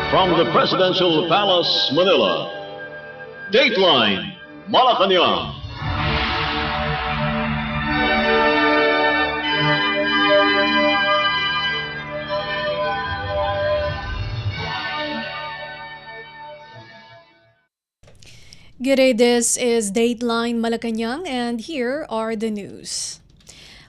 From the Presidential Palace, Manila, Dateline Malacañang. Good day, this is Dateline Malacañang and here are the news.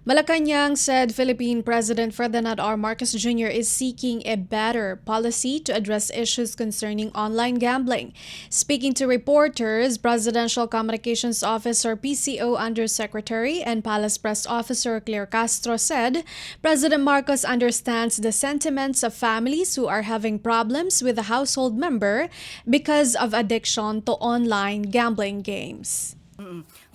Malacañang said Philippine President Ferdinand R. Marcos Jr. is seeking a better policy to address issues concerning online gambling. Speaking to reporters, Presidential Communications Officer PCO Undersecretary and Palace Press Officer Claire Castro said President Marcos understands the sentiments of families who are having problems with a household member because of addiction to online gambling games.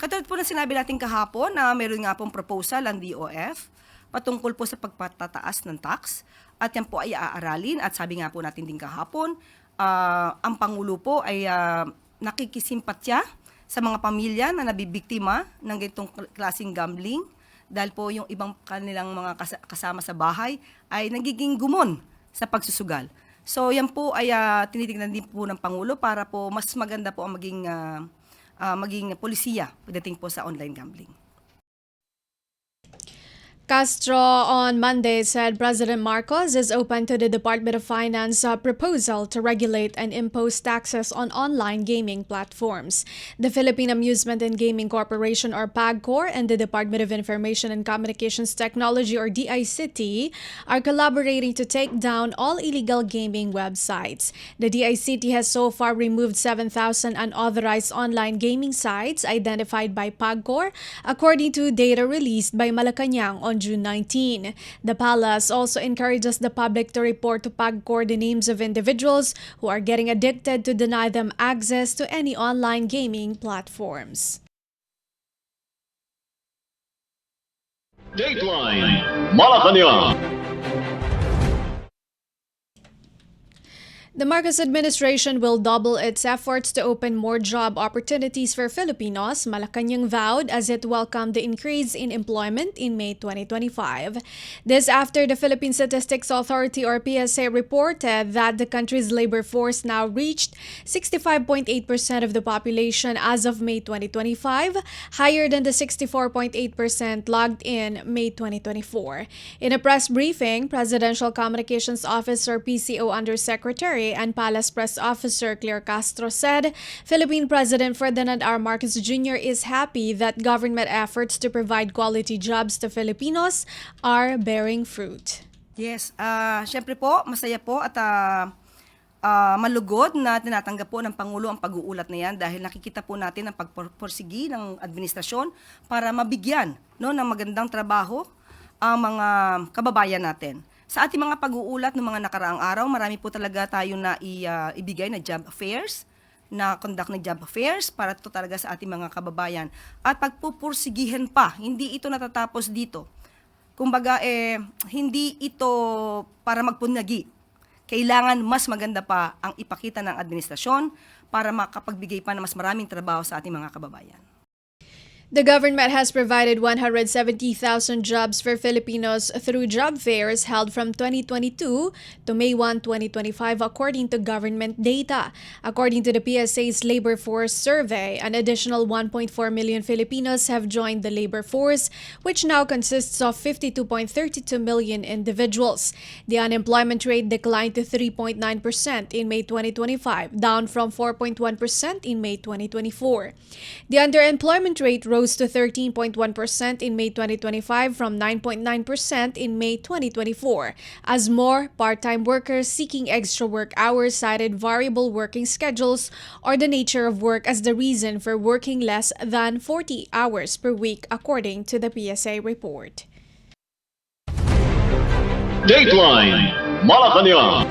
Katulad po na sinabi natin kahapon na meron nga pong proposal ang DOF patungkol po sa pagpatataas ng tax at yan po ay aaralin at sabi nga po natin din kahapon, ang Pangulo po ay nakikisimpatya sa mga pamilya na nabibiktima ng ganitong klaseng gambling dahil po yung ibang kanilang mga kasama sa bahay ay nagiging gumon sa pagsusugal. So yan po ay tinitingnan din po ng Pangulo para po mas maganda po ang maging polisiya pagdating po sa online gambling. Castro on Monday said President Marcos is open to the Department of Finance proposal to regulate and impose taxes on online gaming platforms. The Philippine Amusement and Gaming Corporation or PAGCOR and the Department of Information and Communications Technology or DICT are collaborating to take down all illegal gaming websites. The DICT has so far removed 7,000 unauthorized online gaming sites identified by PAGCOR according to data released by Malacañang on June 19. The palace also encourages the public to report to PAGCOR the names of individuals who are getting addicted to deny them access to any online gaming platforms. Dateline Malacañang. The Marcos administration will double its efforts to open more job opportunities for Filipinos, Malacañang vowed as it welcomed the increase in employment in May 2025. This after the Philippine Statistics Authority or PSA reported that the country's labor force now reached 65.8% of the population as of May 2025, higher than the 64.8% logged in May 2024. In a press briefing, Presidential Communications Officer PCO Undersecretary and Palace Press Officer Claire Castro said Philippine President Ferdinand R. Marcos Jr. is happy that government efforts to provide quality jobs to Filipinos are bearing fruit. Yes, syempre po, masaya po at malugod na tinatanggap po ng Pangulo ang pag-uulat na yan dahil nakikita po natin ang pagporsigi ng administrasyon para mabigyan ng magandang trabaho ang mga kababayan natin. Sa ating mga pag-uulat ng mga nakaraang araw, marami po talaga tayo na ibigay na job fairs, na conduct ng job fairs para ito talaga sa ating mga kababayan. At pagpupursigihan pa, hindi ito natatapos dito. Kumbaga, hindi ito para magpunyagi. Kailangan mas maganda pa ang ipakita ng administrasyon para makapagbigay pa ng mas maraming trabaho sa ating mga kababayan. The government has provided 170,000 jobs for Filipinos through job fairs held from 2022 to May 1, 2025 according to government data. According to the PSA's labor force survey, an additional 1.4 million Filipinos have joined the labor force, which now consists of 52.32 million individuals. The unemployment rate declined to 3.9% in May 2025, down from 4.1% in May 2024. The underemployment rate rose to 13.1% in May 2025 from 9.9% in May 2024, as more part-time workers seeking extra work hours cited variable working schedules or the nature of work as the reason for working less than 40 hours per week, according to the PSA report. Dateline Malacañang.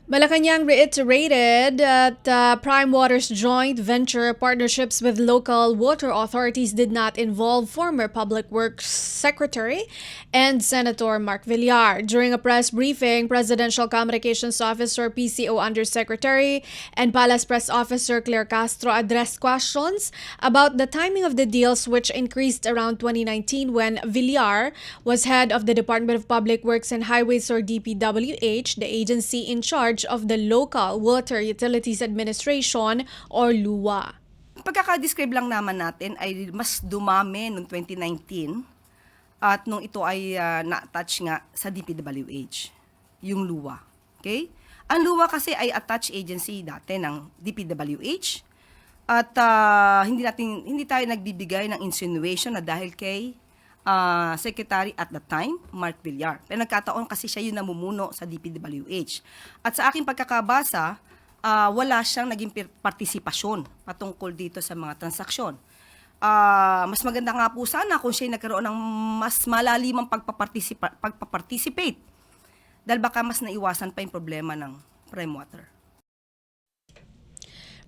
Malacañang reiterated that Prime Water's joint venture partnerships with local water authorities did not involve former Public Works Secretary and Senator Mark Villar. During a press briefing, Presidential Communications Officer PCO Undersecretary and Palace Press Officer Claire Castro addressed questions about the timing of the deals, which increased around 2019 when Villar was head of the Department of Public Works and Highways, or DPWH, the agency in charge of the Local Water Utilities Administration or LUWA. Pagkaka-describe lang naman natin ay mas dumami noong 2019 at nung ito ay na-attach nga sa DPWH, yung LUWA. Okay? Ang LUWA kasi ay attached agency dati ng DPWH at hindi tayo nagbibigay ng insinuation na dahil kay Secretary at the time, Mark Villar. Pero nagkataon kasi siya yung namumuno sa DPWH. At sa aking pagkakabasa, wala siyang naging partisipasyon patungkol dito sa mga transaksyon. Mas maganda nga po sana kung siya nagkaroon ng mas malalimang pagpaparticipate. Dahil baka mas naiwasan pa yung problema ng Prime Water.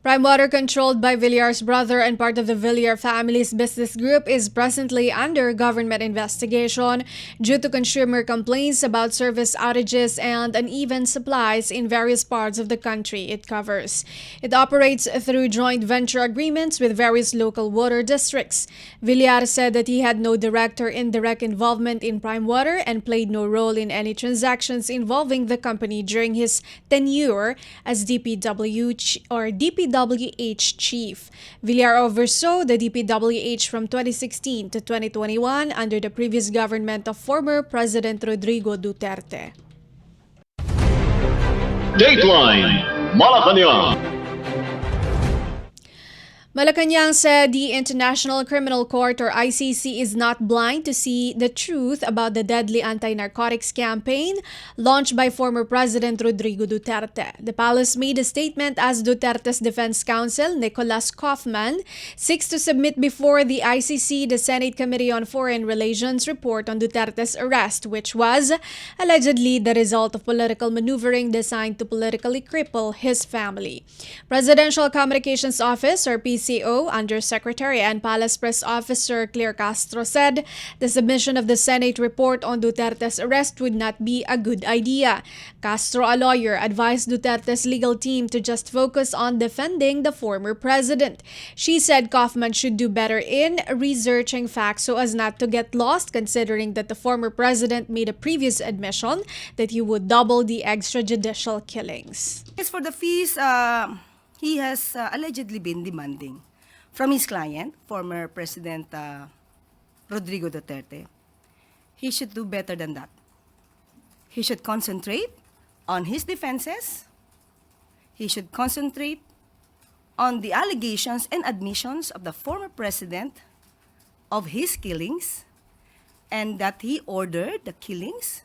Prime Water, controlled by Villar's brother and part of the Villar family's business group, is presently under government investigation due to consumer complaints about service outages and uneven supplies in various parts of the country it covers. It operates through joint venture agreements with various local water districts. Villar said that he had no direct or indirect involvement in Prime Water and played no role in any transactions involving the company during his tenure as DPWH chief. Villar oversaw the DPWH from 2016 to 2021 under the previous government of former President Rodrigo Duterte. Dateline Malacañang. Malacañang said the International Criminal Court, or ICC, is not blind to see the truth about the deadly anti-narcotics campaign launched by former President Rodrigo Duterte. The palace made a statement as Duterte's defense counsel, Nicholas Kaufman, seeks to submit before the ICC the Senate Committee on Foreign Relations report on Duterte's arrest, which was allegedly the result of political maneuvering designed to politically cripple his family. Presidential Communications Office, or PCO Undersecretary and Palace Press Officer Claire Castro said the submission of the Senate report on Duterte's arrest would not be a good idea. Castro, a lawyer, advised Duterte's legal team to just focus on defending the former president. She said Kaufman should do better in researching facts so as not to get lost, considering that the former president made a previous admission that he would double the extrajudicial killings. As for the fees, he has allegedly been demanding from his client, former President Rodrigo Duterte. He should do better than that. He should concentrate on his defenses. He should concentrate on the allegations and admissions of the former president of his killings, and that he ordered the killings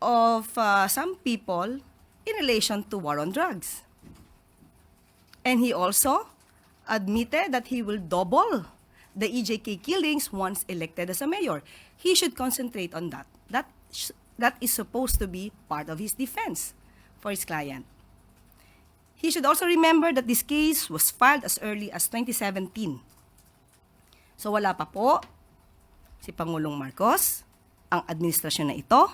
of some people in relation to war on drugs. And he also admitted that he will double the EJK killings once elected as a mayor. He should concentrate on that. That is supposed to be part of his defense for his client. He should also remember that this case was filed as early as 2017. So wala pa po si Pangulong Marcos, ang administrasyon na ito,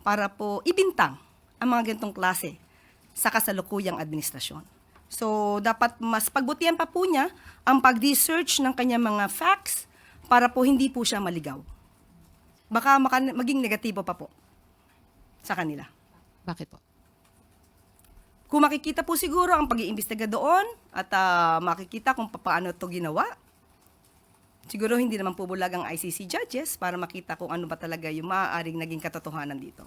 para po ibintang ang mga ganitong klase sa kasalukuyang administrasyon. So, dapat mas pagbutihan pa po niya ang pag-research ng kanyang mga facts para po hindi po siya maligaw. Baka maging negatibo pa po sa kanila. Bakit po? Kung makikita po siguro ang pag-iimbestiga doon at makikita kung paano ito ginawa, siguro hindi naman po bulag ang ICC judges para makita kung ano ba talaga yung maaaring naging katotohanan dito.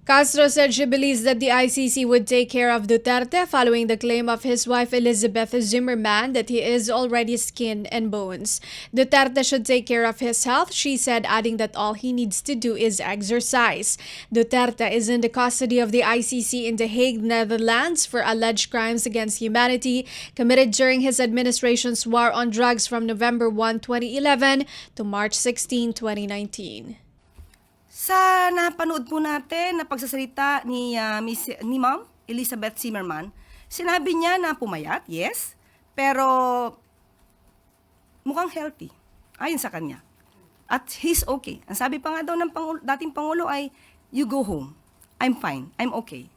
Castro said she believes that the ICC would take care of Duterte following the claim of his wife Elizabeth Zimmerman that he is already skin and bones. Duterte should take care of his health, she said, adding that all he needs to do is exercise. Duterte is in the custody of the ICC in The Hague, Netherlands, for alleged crimes against humanity committed during his administration's war on drugs from November 1, 2011 to March 16, 2019. Sa napanood po natin na pagsasalita ni Ma'am Elizabeth Zimmerman, sinabi niya na pumayat, yes, pero mukhang healthy, ayon sa kanya. At he's okay. Ang sabi pa nga daw ng dating Pangulo ay, you go home. I'm fine. I'm okay.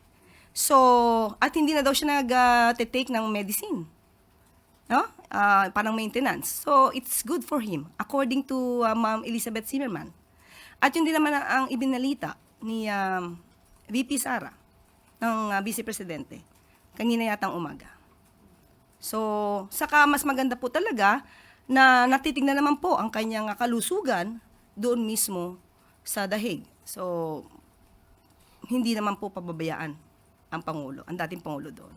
So, at hindi na daw siya nag-take ng medicine. No? Parang maintenance. So, it's good for him, according to Ma'am Elizabeth Zimmerman. At yun din naman ang ibinalita ni VP Sara ng Vice Presidente kanina yatang umaga. So, saka mas maganda po talaga na natitignan naman po ang kanyang kalusugan doon mismo sa dahig. So, hindi naman po pababayaan ang Pangulo, ang dating Pangulo doon.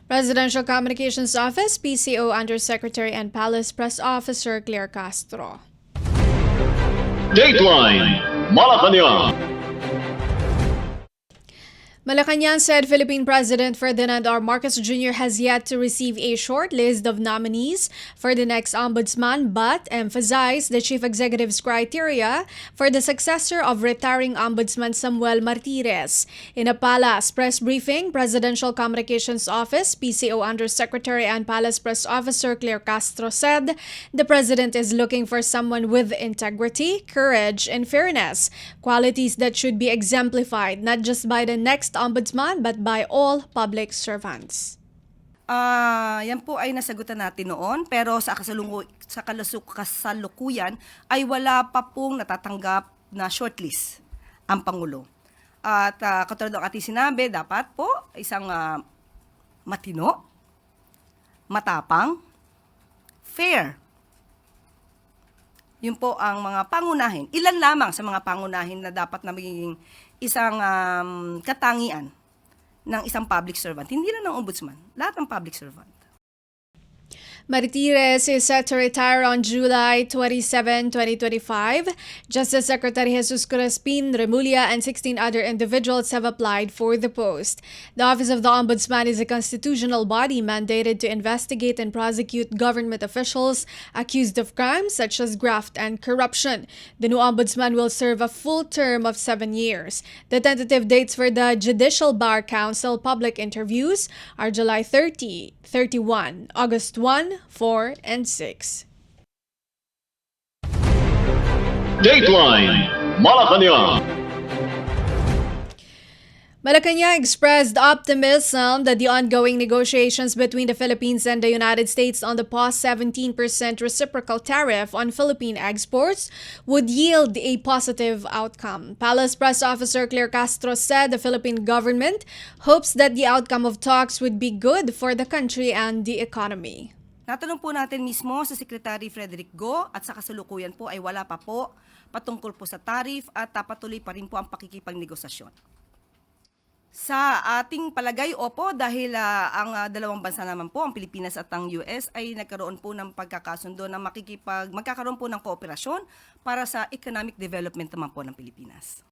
Presidential Communications Office, PCO Undersecretary and Palace Press Officer Claire Castro. Dateline Malacañang. Malacañang said Philippine President Ferdinand R. Marcos Jr. has yet to receive a short list of nominees for the next ombudsman but emphasized the chief executive's criteria for the successor of retiring Ombudsman Samuel Martires. In a Palace press briefing, Presidential Communications Office, PCO Undersecretary and Palace Press Officer Claire Castro said the President is looking for someone with integrity, courage, and fairness, qualities that should be exemplified not just by the next ombudsman but by all public servants. Yan po ay nasagutan natin noon, pero sa kasalukuyan ay wala pa pong natatanggap na shortlist ang Pangulo. At katulad ng ating sinabi, dapat po isang matino, matapang, fair. Yun po ang mga pangunahin. Ilan lamang sa mga pangunahin na dapat na magiging isang katangian ng isang public servant. Hindi lang ng ombudsman, lahat ng public servant. Martires is set to retire on July 27, 2025. Justice Secretary Jesus Crespin Remulla and 16 other individuals have applied for the post. The Office of the Ombudsman is a constitutional body mandated to investigate and prosecute government officials accused of crimes such as graft and corruption. The new ombudsman will serve a full term of 7 years. The tentative dates for the Judicial Bar Council public interviews are July 30, 31, August 1, 4, and 6. Dateline Malacañang. Malacañang expressed optimism that the ongoing negotiations between the Philippines and the United States on the paused 17% reciprocal tariff on Philippine exports would yield a positive outcome. Palace Press Officer Claire Castro said the Philippine government hopes that the outcome of talks would be good for the country and the economy. Natanong po natin mismo sa Secretary Frederick Go at sa kasalukuyan po ay wala pa po patungkol po sa tariff at patuloy pa rin po ang pakikipagnegosasyon. Sa ating palagay, opo, dahil ang dalawang bansa naman po, ang Pilipinas at ang US, ay nagkaroon po ng pagkakasundo na magkakaroon po ng kooperasyon para sa economic development naman po ng Pilipinas.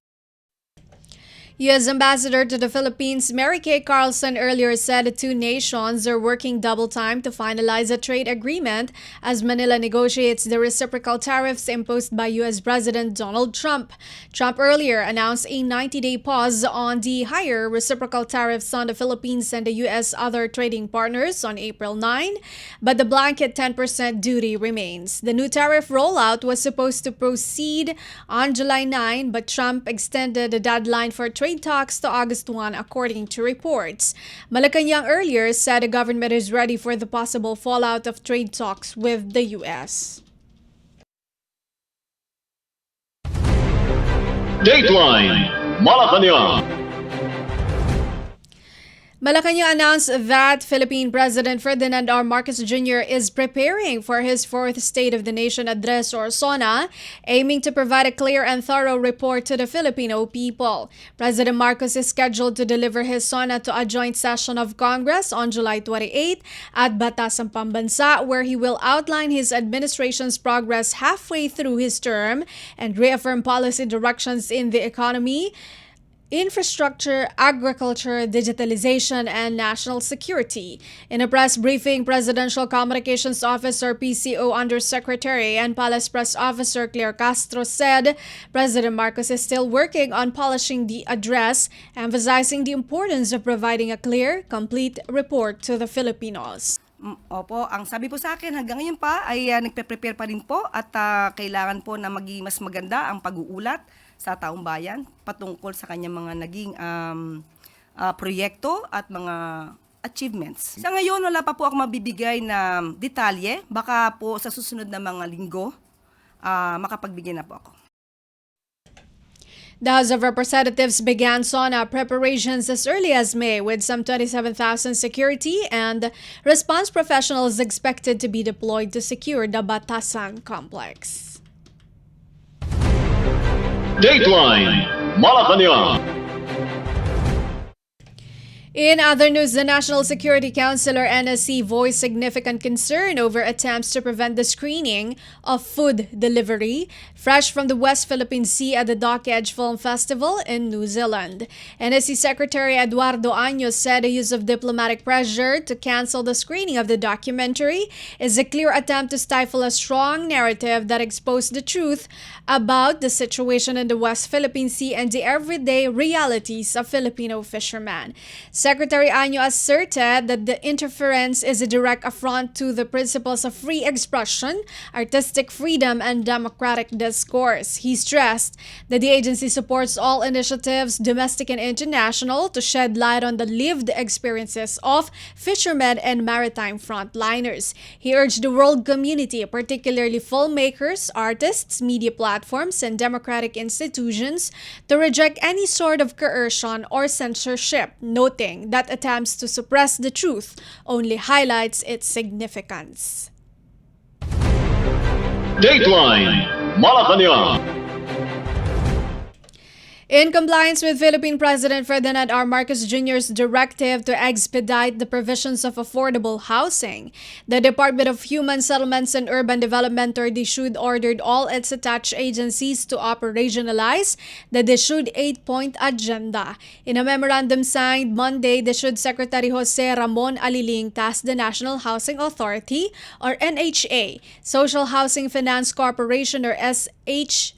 U.S. Ambassador to the Philippines Mary Kay Carlson earlier said the two nations are working double time to finalize a trade agreement as Manila negotiates the reciprocal tariffs imposed by U.S. President Donald Trump. Trump earlier announced a 90-day pause on the higher reciprocal tariffs on the Philippines and the U.S. other trading partners on April 9, but the blanket 10% duty remains. The new tariff rollout was supposed to proceed on July 9, but Trump extended the deadline for trade talks to August 1, according to reports. Malacañang earlier said the government is ready for the possible fallout of trade talks with the U.S. Dateline Malacañang. Malacañang announced that Philippine President Ferdinand R. Marcos Jr. is preparing for his fourth State of the Nation address or SONA, aiming to provide a clear and thorough report to the Filipino people. President Marcos is scheduled to deliver his SONA to a joint session of Congress on July 28 at Batasan Pambansa, where he will outline his administration's progress halfway through his term and reaffirm policy directions in the economy, infrastructure, agriculture, digitalization, and national security. In a press briefing, Presidential Communications Officer PCO Undersecretary and Palace Press Officer Claire Castro said President Marcos is still working on polishing the address, emphasizing the importance of providing a clear, complete report to the Filipinos. Opo, ang sabi po sa akin hanggang ngayon pa ay nagpe-prepare pa rin po at kailangan po na maging mas maganda ang pag-uulat sa taong bayan patungkol sa kanyang mga naging proyekto at mga achievements. Sa ngayon, wala pa po ako mabibigay na detalye. Baka po sa susunod na mga linggo, makapagbigay na po ako. The House of Representatives began SONA preparations as early as May with some 27,000 security and response professionals expected to be deployed to secure the Batasan complex. Dateline Malacañang. In other news, the National Security Council or NSC voiced significant concern over attempts to prevent the screening of food delivery fresh from the West Philippine Sea at the Dock Edge Film Festival in New Zealand. NSC Secretary Eduardo Años said the use of diplomatic pressure to cancel the screening of the documentary is a clear attempt to stifle a strong narrative that exposed the truth about the situation in the West Philippine Sea and the everyday realities of Filipino fishermen. Secretary Año asserted that the interference is a direct affront to the principles of free expression, artistic freedom, and democratic discourse. He stressed that the agency supports all initiatives, domestic and international, to shed light on the lived experiences of fishermen and maritime frontliners. He urged the world community, particularly filmmakers, artists, media platforms, and democratic institutions, to reject any sort of coercion or censorship, noting that attempts to suppress the truth only highlights its significance. Dateline Malacañang. In compliance with Philippine President Ferdinand R. Marcos Jr.'s directive to expedite the provisions of affordable housing, the Department of Human Settlements and Urban Development or DSUD ordered all its attached agencies to operationalize the DSUD 8-point agenda. In a memorandum signed Monday, DSUD Secretary Jose Ramon Aliling tasked the National Housing Authority or NHA, Social Housing Finance Corporation or SHFC,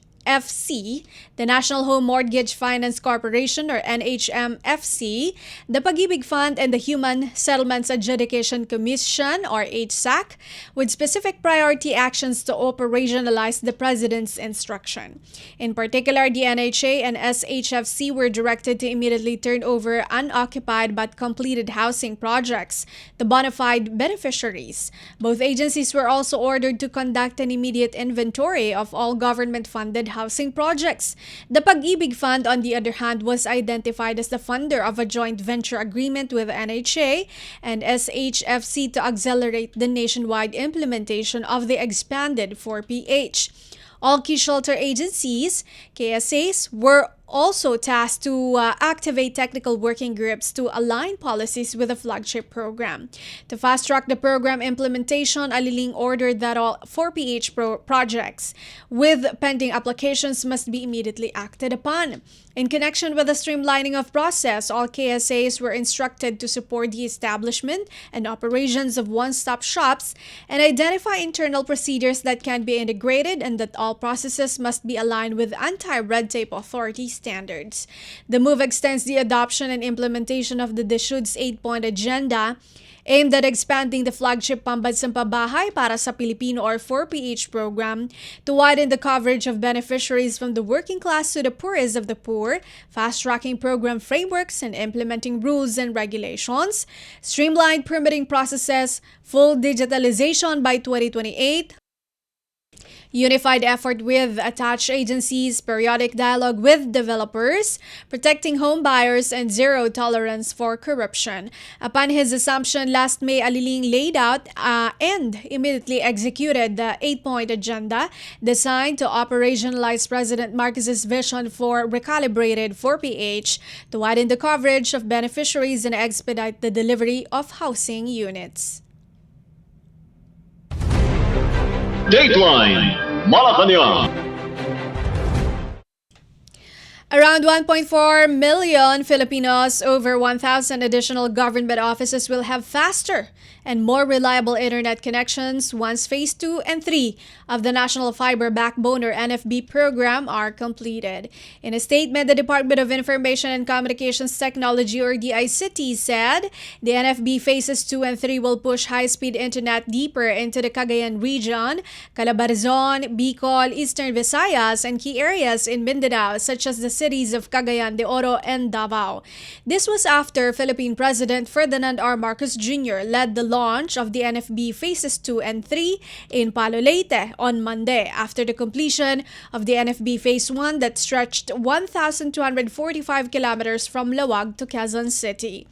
the National Home Mortgage Finance Corporation or NHMFC, the Pag-ibig Fund, and the Human Settlements Adjudication Commission or HSAC, with specific priority actions to operationalize the President's instruction. In particular, the NHA and SHFC were directed to immediately turn over unoccupied but completed housing projects to bona fide beneficiaries. Both agencies were also ordered to conduct an immediate inventory of all government-funded housing projects. The Pag-ibig Fund, on the other hand, was identified as the funder of a joint venture agreement with NHA and SHFC to accelerate the nationwide implementation of the expanded 4PH. All key shelter agencies, KSAs, were also tasked to activate technical working groups to align policies with the flagship program. To fast-track the program implementation, Aliling ordered that all 4PH projects with pending applications must be immediately acted upon. In connection with the streamlining of process, all KSAs were instructed to support the establishment and operations of one-stop shops and identify internal procedures that can be integrated, and that all processes must be aligned with anti-red tape authority standards. The move extends the adoption and implementation of the DSUD's 8-point agenda aimed at expanding the flagship Pambansang Pabahay para sa Pilipino or 4PH program to widen the coverage of beneficiaries from the working class to the poorest of the poor, fast-tracking program frameworks and implementing rules and regulations, streamlined permitting processes, full digitalization by 2028, unified effort with attached agencies, periodic dialogue with developers, protecting home buyers, and zero tolerance for corruption. Upon his assumption last May, Aliling laid out and immediately executed the 8-point agenda designed to operationalize President Marcos's vision for recalibrated 4PH to widen the coverage of beneficiaries and expedite the delivery of housing units. Dateline Malacañang. Around 1.4 million Filipinos, over 1,000 additional government offices will have faster and more reliable internet connections once Phase 2 and 3 of the National Fiber Backbone or NFB program are completed. In a statement, the Department of Information and Communications Technology or DICT said the NFB Phases 2 and 3 will push high-speed internet deeper into the Cagayan region, Calabarzon, Bicol, Eastern Visayas, and key areas in Mindanao such as the cities of Cagayan de Oro and Davao. This was after Philippine President Ferdinand R. Marcos Jr. led the launch of the NFB Phases 2 and 3 in Palo Leyte on Monday after the completion of the NFB Phase 1 that stretched 1,245 kilometers from Lawag to Quezon City.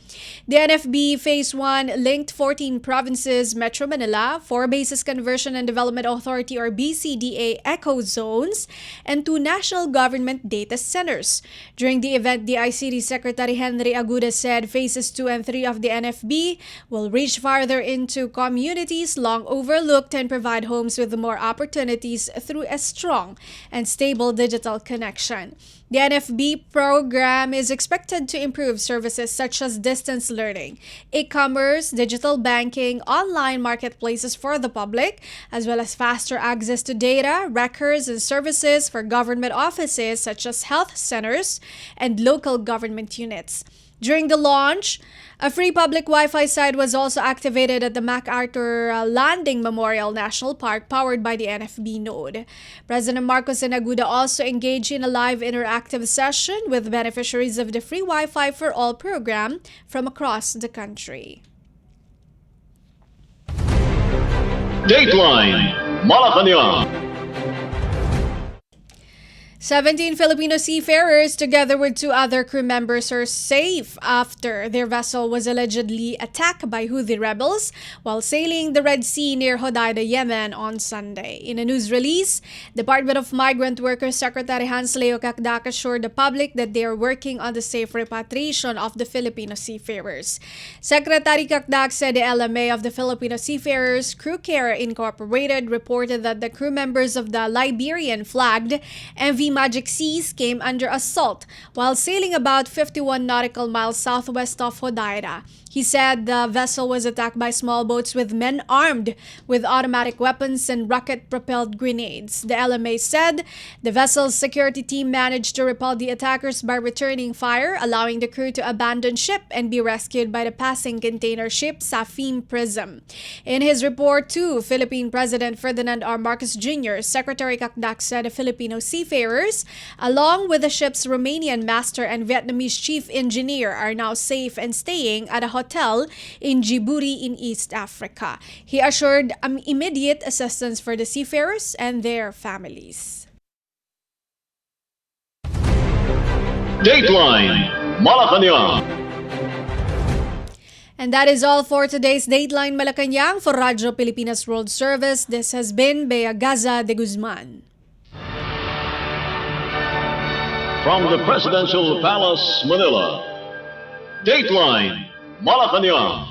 The NFB Phase 1 linked 14 provinces, Metro Manila, 4 Bases Conversion and Development Authority or BCDA Eco Zones, and 2 national government data centers. During the event, the ICT Secretary Henry Aguda said Phases 2 and 3 of the NFB will reach farther into communities long overlooked and provide homes with more opportunities through a strong and stable digital connection. The NFB program is expected to improve services such as distance learning, e-commerce, digital banking, online marketplaces for the public, as well as faster access to data, records, and services for government offices such as health centers and local government units. During the launch, a free public Wi-Fi site was also activated at the MacArthur Landing Memorial National Park powered by the NFB node. President Marcos and Aguda also engaged in a live interactive session with beneficiaries of the Free Wi-Fi for All program from across the country. Dateline Malacañang. 17 Filipino seafarers, together with 2 other crew members, are safe after their vessel was allegedly attacked by Houthi rebels while sailing the Red Sea near Hodeida, Yemen on Sunday. In a news release, Department of Migrant Workers Secretary Hans Leo Cacdac assured the public that they are working on the safe repatriation of the Filipino seafarers. Secretary Cacdac said the LMA of the Filipino Seafarers Crew Care Incorporated reported that the crew members of the Liberian-flagged MV Magic Seas came under assault while sailing about 51 nautical miles southwest of Hodeida. He said the vessel was attacked by small boats with men armed with automatic weapons and rocket-propelled grenades. The LMA said the vessel's security team managed to repel the attackers by returning fire, allowing the crew to abandon ship and be rescued by the passing container ship Safim Prism. In his report to Philippine President Ferdinand R. Marcos Jr., Secretary Cacdac said the Filipino seafarers, along with the ship's Romanian master and Vietnamese chief engineer, are now safe and staying at a hotel in Djibouti in East Africa. He assured immediate assistance for the seafarers and their families. Dateline Malacañang. And that is all for today's Dateline Malacañang. For Radyo Pilipinas World Service, this has been Bea Gaza-de Guzman. From the Presidential Palace, Manila, Dateline Malacañang.